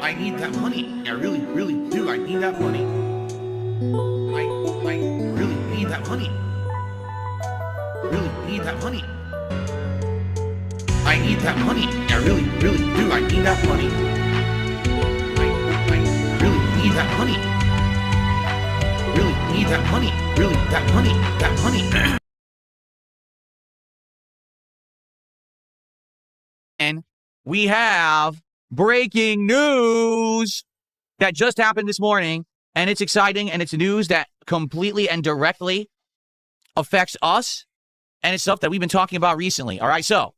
I need that money. I really, really do. I need that money. I really need that money. Really need that money. I need that money. I really, really do. I need that money. I really need that money. Really need that money. Really, that money. That money. And we have breaking news that just happened this morning, and it's exciting, and it's news that completely and directly affects us, and it's stuff that we've been talking about recently. All right, so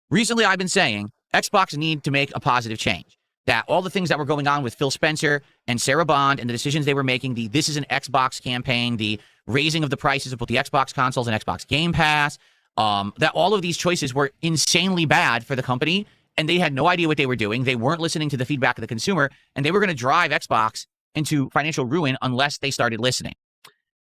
recently I've been saying Xbox need to make a positive change, that all the things that were going on with Phil Spencer and Sarah Bond and the decisions they were making, the This Is an Xbox campaign, the raising of the prices of both the Xbox consoles and Xbox Game Pass, that all of these choices were insanely bad for the company, and they had no idea what they were doing. They weren't listening to the feedback of the consumer, and they were going to drive Xbox into financial ruin unless they started listening.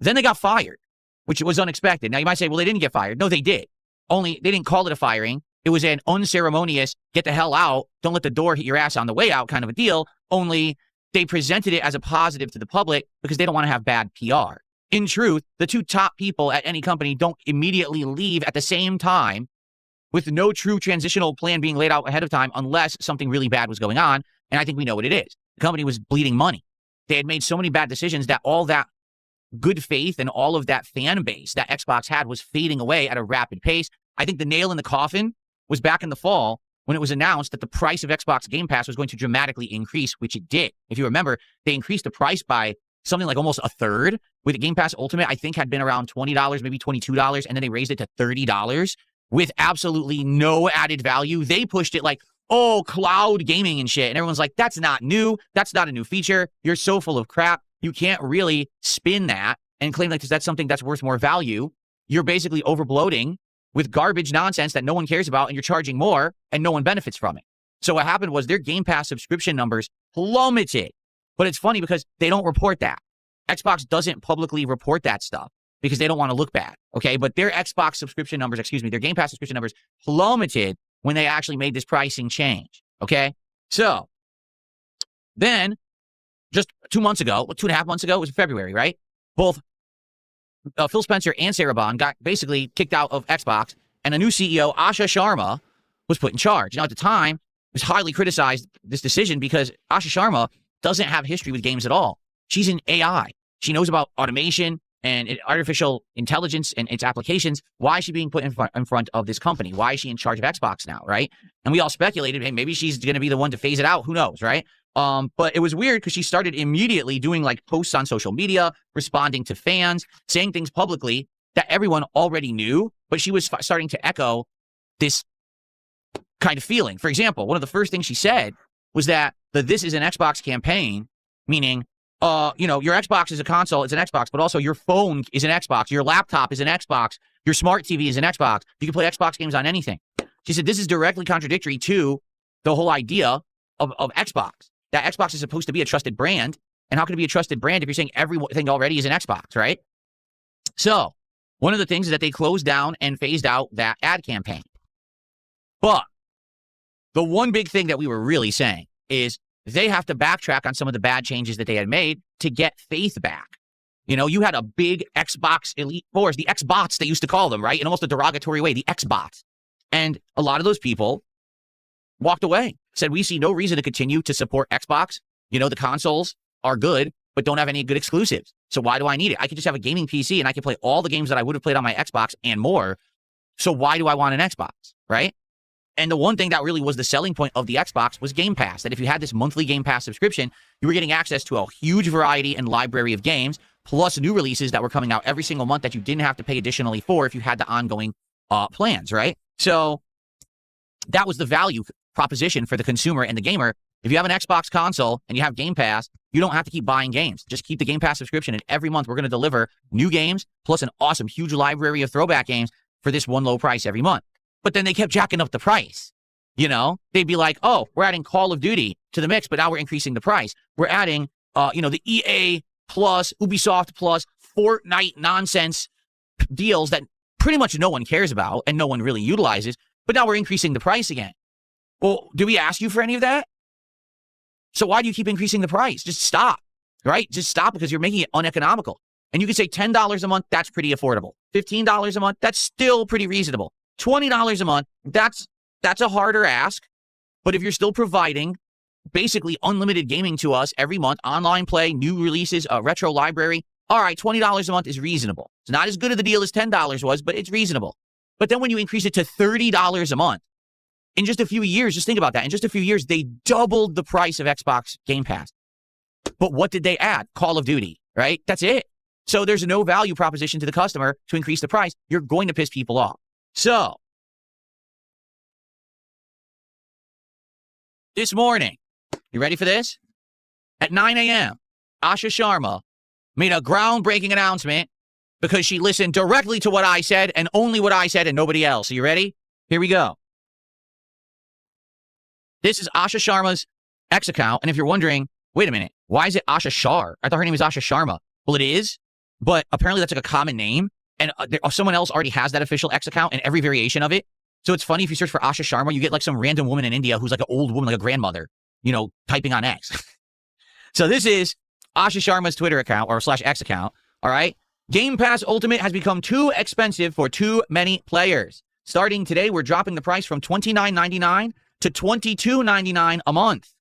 Then they got fired, which was unexpected. Now, you might say, well, they didn't get fired. No, they did. Only they didn't call it a firing. It was an unceremonious, get the hell out, don't let the door hit your ass on the way out kind of a deal. Only they presented it as a positive to the public because they don't want to have bad PR. In truth, the two top people at any company don't immediately leave at the same time with no true transitional plan being laid out ahead of time unless something really bad was going on. And I think we know what it is. The company was bleeding money. They had made so many bad decisions that all that good faith and all of that fan base that Xbox had was fading away at a rapid pace. I think the nail in the coffin was back in the fall when it was announced that the price of Xbox Game Pass was going to dramatically increase, which it did. If you remember, they increased the price by something like almost a third. With the Game Pass Ultimate, I think had been around $20, maybe $22, and then they raised it to $30 with absolutely no added value. They pushed it like, oh, cloud gaming and shit. And everyone's like, that's not new. That's not a new feature. You're so full of crap. You can't really spin that and claim like that's something that's worth more value. You're basically overbloating with garbage nonsense that no one cares about, and you're charging more and no one benefits from it. So what happened was their Game Pass subscription numbers plummeted. But it's funny because they don't report that. Xbox doesn't publicly report that stuff because they don't want to look bad, okay? But their Xbox subscription numbers, their Game Pass subscription numbers plummeted when they actually made this pricing change, okay? So then just 2 months ago, 2.5 months ago, it was February, right? Both Phil Spencer and Sarah Bond got basically kicked out of Xbox, and a new CEO, Asha Sharma, was put in charge. Now, at the time, it was highly criticized, this decision, because Asha Sharma doesn't have history with games at all. She's in AI. She knows about automation and artificial intelligence and its applications. Why is she being put in front of this company? Why is she in charge of Xbox now, right? And we all speculated, hey, maybe she's going to be the one to phase it out. Who knows, right? But it was weird because she started immediately doing like posts on social media, responding to fans, saying things publicly that everyone already knew, but she was starting to echo this kind of feeling. For example, one of the first things she said was that the This Is an Xbox campaign, meaning, your Xbox is a console, it's an Xbox, but also your phone is an Xbox, your laptop is an Xbox, your smart TV is an Xbox. You can play Xbox games on anything. She said this is directly contradictory to the whole idea of Xbox, that Xbox is supposed to be a trusted brand. And how can it be a trusted brand if you're saying everything already is an Xbox, right? So one of the things is that they closed down and phased out that ad campaign. But the one big thing that we were really saying is they have to backtrack on some of the bad changes that they had made to get faith back. You had a big Xbox Elite Fours, the Xbots they used to call them, right? In almost a derogatory way, the Xbots. And a lot of those people walked away, said, we see no reason to continue to support Xbox. The consoles are good, but don't have any good exclusives. So why do I need it? I could just have a gaming PC and I can play all the games that I would have played on my Xbox and more. So why do I want an Xbox, right? And the one thing that really was the selling point of the Xbox was Game Pass, that if you had this monthly Game Pass subscription, you were getting access to a huge variety and library of games, plus new releases that were coming out every single month that you didn't have to pay additionally for if you had the ongoing plans, right? So that was the value proposition for the consumer and the gamer. If you have an Xbox console and you have Game Pass, you don't have to keep buying games. Just keep the Game Pass subscription, and every month we're going to deliver new games plus an awesome, huge library of throwback games for this one low price every month. But then they kept jacking up the price. They'd be like, oh, we're adding Call of Duty to the mix, but now we're increasing the price. We're adding, the EA plus, Ubisoft plus, Fortnite nonsense deals that pretty much no one cares about and no one really utilizes, but now we're increasing the price again. Well, do we ask you for any of that? So why do you keep increasing the price? Just stop, right? Just stop because you're making it uneconomical. And you can say $10 a month, that's pretty affordable. $15 a month, that's still pretty reasonable. $20 a month, that's a harder ask. But if you're still providing basically unlimited gaming to us every month, online play, new releases, a retro library, all right, $20 a month is reasonable. It's not as good of a deal as $10 was, but it's reasonable. But then when you increase it to $30 a month, in just a few years, just think about that. In just a few years, they doubled the price of Xbox Game Pass. But what did they add? Call of Duty, right? That's it. So there's no value proposition to the customer to increase the price. You're going to piss people off. So this morning, you ready for this? At 9 a.m., Asha Sharma made a groundbreaking announcement because she listened directly to what I said and only what I said and nobody else. Are you ready? Here we go. This is Asha Sharma's X account. And if you're wondering, wait a minute, why is it Asha Shar? I thought her name was Asha Sharma. Well, it is, but apparently that's like a common name. And someone else already has that official X account and every variation of it. So it's funny if you search for Asha Sharma, you get like some random woman in India who's like an old woman, like a grandmother, you know, typing on X. So this is Asha Sharma's Twitter account or /X account. All right. Game Pass Ultimate has become too expensive for too many players. Starting today, we're dropping the price from $29.99 to $22.99 a month.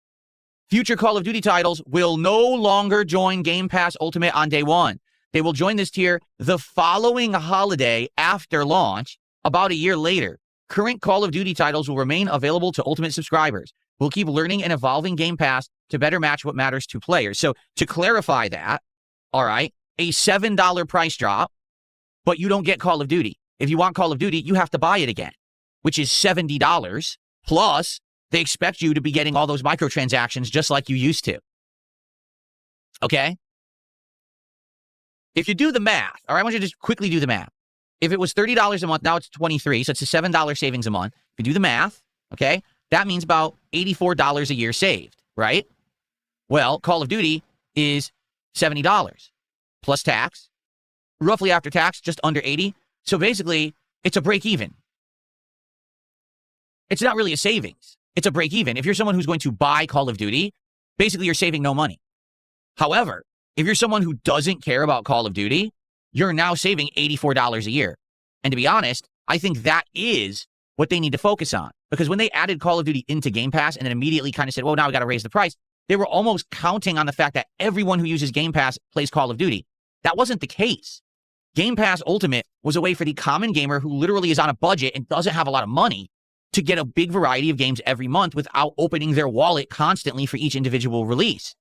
Future Call of Duty titles will no longer join Game Pass Ultimate on day one. They will join this tier the following holiday after launch, about a year later. Current Call of Duty titles will remain available to Ultimate subscribers. We'll keep learning and evolving Game Pass to better match what matters to players. So to clarify that, all right, a $7 price drop, but you don't get Call of Duty. If you want Call of Duty, you have to buy it again, which is $70. Plus, they expect you to be getting all those microtransactions just like you used to. Okay? If you do the math, all right, I want you to just quickly do the math. If it was $30 a month, now it's $23, so it's a $7 savings a month. If you do the math, okay, that means about $84 a year saved, right? Well, Call of Duty is $70 plus tax, roughly after tax, just under 80. So basically, it's a break even. It's not really a savings. It's a break even. If you're someone who's going to buy Call of Duty, basically you're saving no money. However, if you're someone who doesn't care about Call of Duty, you're now saving $84 a year. And to be honest, I think that is what they need to focus on. Because when they added Call of Duty into Game Pass and then immediately kind of said, well, now we got to raise the price, they were almost counting on the fact that everyone who uses Game Pass plays Call of Duty. That wasn't the case. Game Pass Ultimate was a way for the common gamer who literally is on a budget and doesn't have a lot of money to get a big variety of games every month without opening their wallet constantly for each individual release.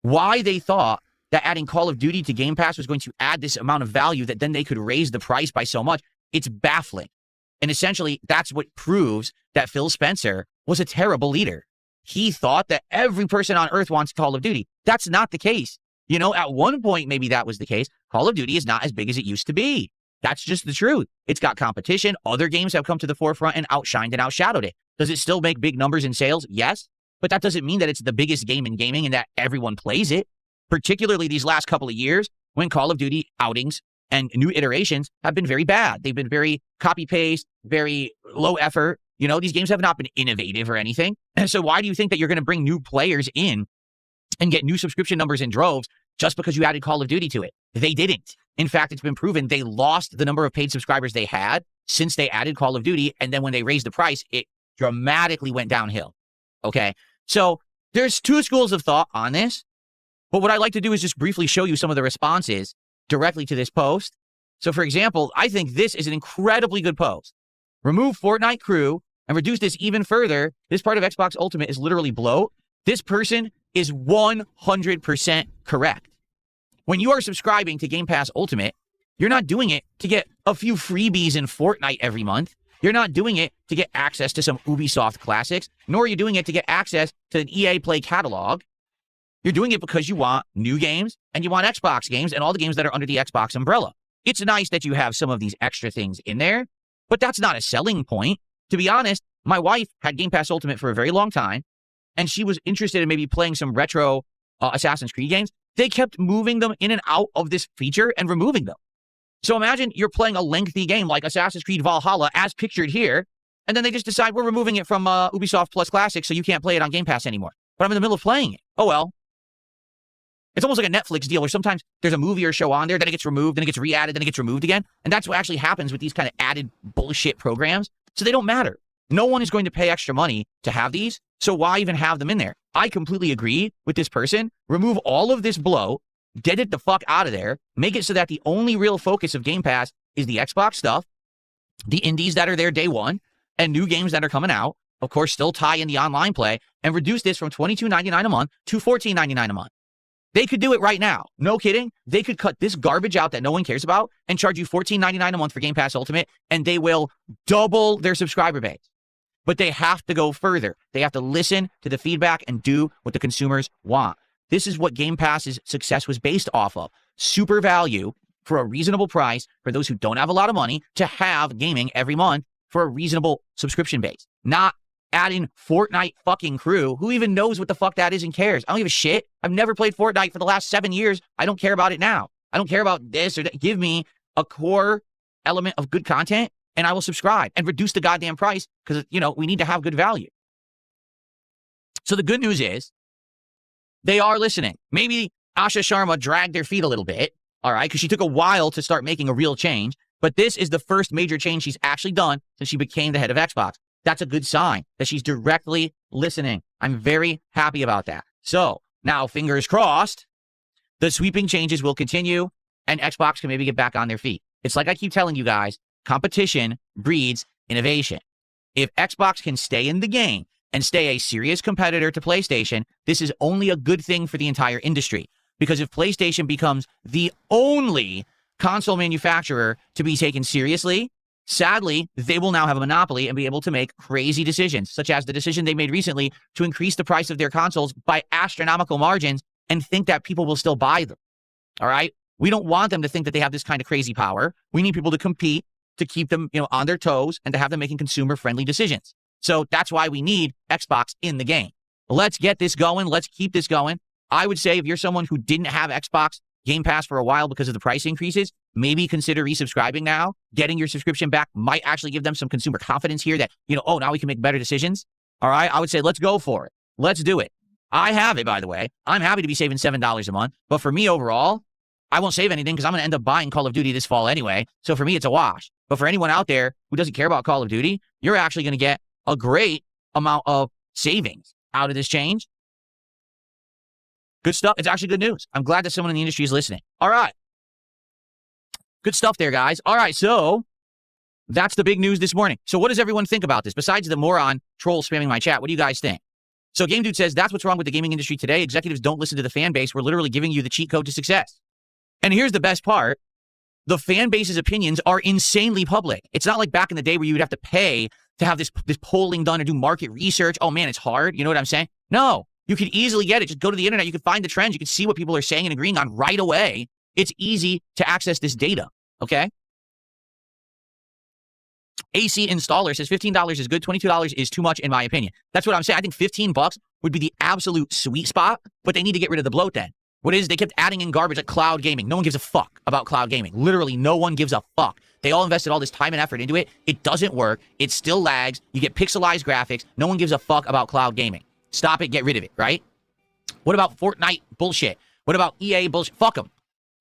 Why they thought that adding Call of Duty to Game Pass was going to add this amount of value that then they could raise the price by so much, it's baffling. And essentially, that's what proves that Phil Spencer was a terrible leader. He thought that every person on earth wants Call of Duty. That's not the case. You know, at one point, maybe that was the case. Call of Duty is not as big as it used to be. That's just the truth. It's got competition. Other games have come to the forefront and outshined and outshadowed it. Does it still make big numbers in sales? Yes. But that doesn't mean that it's the biggest game in gaming and that everyone plays it. Particularly these last couple of years when Call of Duty outings and new iterations have been very bad. They've been very copy-paste, very low effort. You know, these games have not been innovative or anything. And so why do you think that you're going to bring new players in and get new subscription numbers in droves just because you added Call of Duty to it? They didn't. In fact, it's been proven they lost the number of paid subscribers they had since they added Call of Duty. And then when they raised the price, it dramatically went downhill. Okay. So there's two schools of thought on this. But what I'd like to do is just briefly show you some of the responses directly to this post. So for example, I think this is an incredibly good post. Remove Fortnite crew and reduce this even further. This part of Xbox Ultimate is literally bloat. This person is 100% correct. When you are subscribing to Game Pass Ultimate, you're not doing it to get a few freebies in Fortnite every month. You're not doing it to get access to some Ubisoft classics, nor are you doing it to get access to an EA Play catalog. You're doing it because you want new games and you want Xbox games and all the games that are under the Xbox umbrella. It's nice that you have some of these extra things in there, but that's not a selling point. To be honest, my wife had Game Pass Ultimate for a very long time, and she was interested in maybe playing some retro Assassin's Creed games. They kept moving them in and out of this feature and removing them. So imagine you're playing a lengthy game like Assassin's Creed Valhalla as pictured here, and then they just decide we're removing it from Ubisoft Plus Classic so you can't play it on Game Pass anymore. but I'm in the middle of playing it. Oh, well. It's almost like a Netflix deal where sometimes there's a movie or show on there, then it gets removed, then it gets re-added, then it gets removed again. And that's what actually happens with these kind of added bullshit programs. So they don't matter. No one is going to pay extra money to have these, so why even have them in there? I completely agree with this person. Remove all of this bloat, get it the fuck out of there, make it so that the only real focus of Game Pass is the Xbox stuff, the indies that are there day one, and new games that are coming out. Of course, still tie in the online play, and reduce this from $22.99 a month to $14.99 a month. They could do it right now. No kidding. They could cut this garbage out that no one cares about and charge you $14.99 a month for Game Pass Ultimate, and they will double their subscriber base. But they have to go further. They have to listen to the feedback and do what the consumers want. This is what Game Pass's success was based off of. Super value for a reasonable price for those who don't have a lot of money to have gaming every month for a reasonable subscription base. Not adding Fortnite fucking crew. Who even knows what the fuck that is and cares? I don't give a shit. I've never played Fortnite for the last 7 years. I don't care about it now. I don't care about this or that. Give me a core element of good content and I will subscribe and reduce the goddamn price because, we need to have good value. So the good news is they are listening. Maybe Asha Sharma dragged their feet a little bit, all right, because she took a while to start making a real change. But this is the first major change she's actually done since she became the head of Xbox. That's a good sign that she's directly listening. I'm very happy about that. So now, fingers crossed, the sweeping changes will continue and Xbox can maybe get back on their feet. It's like I keep telling you guys, competition breeds innovation. If Xbox can stay in the game and stay a serious competitor to PlayStation, this is only a good thing for the entire industry. Because if PlayStation becomes the only console manufacturer to be taken seriously, sadly, they will now have a monopoly and be able to make crazy decisions, such as the decision they made recently to increase the price of their consoles by astronomical margins and think that people will still buy them. All right? We don't want them to think that they have this kind of crazy power. We need people to compete to keep them, on their toes and to have them making consumer-friendly decisions. So that's why we need Xbox in the game. Let's get this going. Let's keep this going. I would say if you're someone who didn't have Xbox Game Pass for a while because of the price increases, maybe consider resubscribing now. Getting your subscription back might actually give them some consumer confidence here that, now we can make better decisions. All right. I would say let's go for it. Let's do it. I have it, by the way. I'm happy to be saving $7 a month. But for me overall, I won't save anything because I'm going to end up buying Call of Duty this fall anyway. So for me, it's a wash. But for anyone out there who doesn't care about Call of Duty, you're actually going to get a great amount of savings out of this change. Good stuff. It's actually good news. I'm glad that someone in the industry is listening. All right. Good stuff there, guys. All right. So that's the big news this morning. So what does everyone think about this? Besides the moron troll spamming my chat, what do you guys think? So Game Dude says, that's what's wrong with the gaming industry today. Executives don't listen to the fan base. We're literally giving you the cheat code to success. And here's the best part. The fan base's opinions are insanely public. It's not like back in the day where you would have to pay to have this polling done or do market research. Oh, man, it's hard. You know what I'm saying? No, you can easily get it. Just go to the internet. You can find the trends. You can see what people are saying and agreeing on right away. It's easy to access this data, okay? AC Installer says $15 is good. $22 is too much, in my opinion. That's what I'm saying. I think $15 would be the absolute sweet spot, but they need to get rid of the bloat then. What is, they kept adding in garbage like cloud gaming. No one gives a fuck about cloud gaming. Literally, no one gives a fuck. They all invested all this time and effort into it. It doesn't work. It still lags. You get pixelized graphics. No one gives a fuck about cloud gaming. Stop it. Get rid of it, right? What about Fortnite bullshit? What about EA bullshit? Fuck them.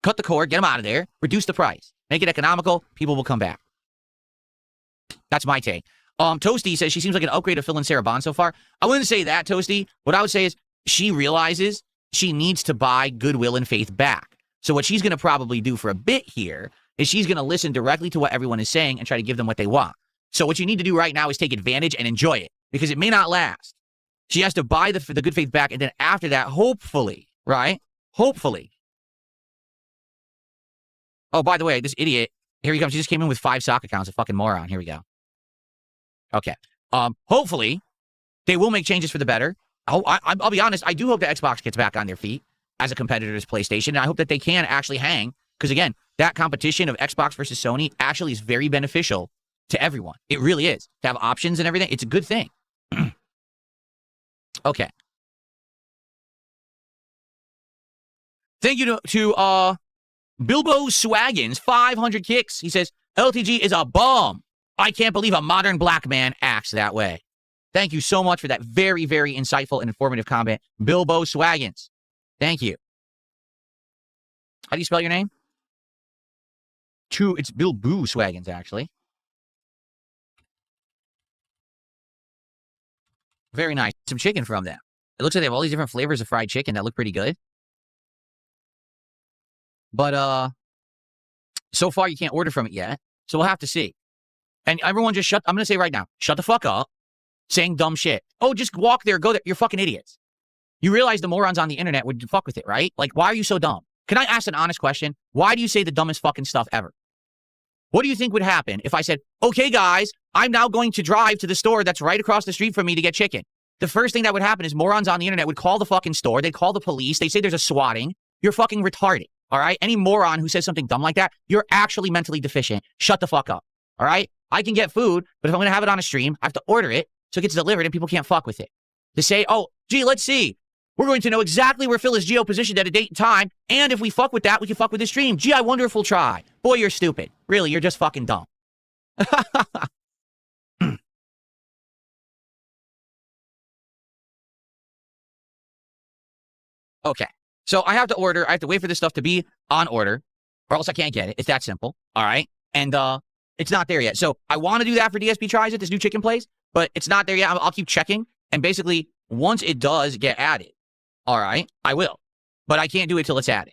Cut the cord. Get them out of there. Reduce the price. Make it economical. People will come back. That's my take. Toasty says she seems like an upgrade of Phil and Sarah Bond so far. I wouldn't say that, Toasty. What I would say is she realizes she needs to buy goodwill and faith back. So what she's going to probably do for a bit here is she's going to listen directly to what everyone is saying and try to give them what they want. So what you need to do right now is take advantage and enjoy it because it may not last. She has to buy the good faith back, and then after that, hopefully, right? Hopefully. Oh, by the way, this idiot, here he comes. He just came in with 5 sock accounts, a fucking moron. Here we go. Okay. Hopefully, they will make changes for the better. I'll be honest, I do hope that Xbox gets back on their feet as a competitor to PlayStation, and I hope that they can actually hang, because again, that competition of Xbox versus Sony actually is very beneficial to everyone. It really is. To have options and everything, it's a good thing. Okay. Thank you to Bilbo Swaggins, 500 kicks. He says, LTG is a bum. I can't believe a modern black man acts that way. Thank you so much for that very, very insightful and informative comment, Bilbo Swaggins. Thank you. How do you spell your name? It's Bilbo Swaggins, actually. Very nice. Some chicken from them. It looks like they have all these different flavors of fried chicken that look pretty good. But, so far you can't order from it yet. So we'll have to see. And everyone just I'm going to say right now, shut the fuck up saying dumb shit. Oh, just walk there, go there. You're fucking idiots. You realize the morons on the internet would fuck with it, right? Like, why are you so dumb? Can I ask an honest question? Why do you say the dumbest fucking stuff ever? What do you think would happen if I said, okay, guys, I'm now going to drive to the store that's right across the street from me to get chicken? The first thing that would happen is morons on the internet would call the fucking store. They'd call the police. They say there's a swatting. You're fucking retarded, all right? Any moron who says something dumb like that, you're actually mentally deficient. Shut the fuck up, all right? I can get food, but if I'm going to have it on a stream, I have to order it so it gets delivered and people can't fuck with it. To say, oh, gee, let's see. We're going to know exactly where Phil is geo-positioned at a date and time, and if we fuck with that, we can fuck with the stream. Gee, I wonder if we'll try. Boy, you're stupid. Really, you're just fucking dumb. Okay. So I have to order. I have to wait for this stuff to be on order, or else I can't get it. It's that simple. All right. And it's not there yet. So I want to do that for DSP Tries It, this new chicken place, but it's not there yet. I'll keep checking. And basically, once it does get added, all right, I will. But I can't do it till it's added.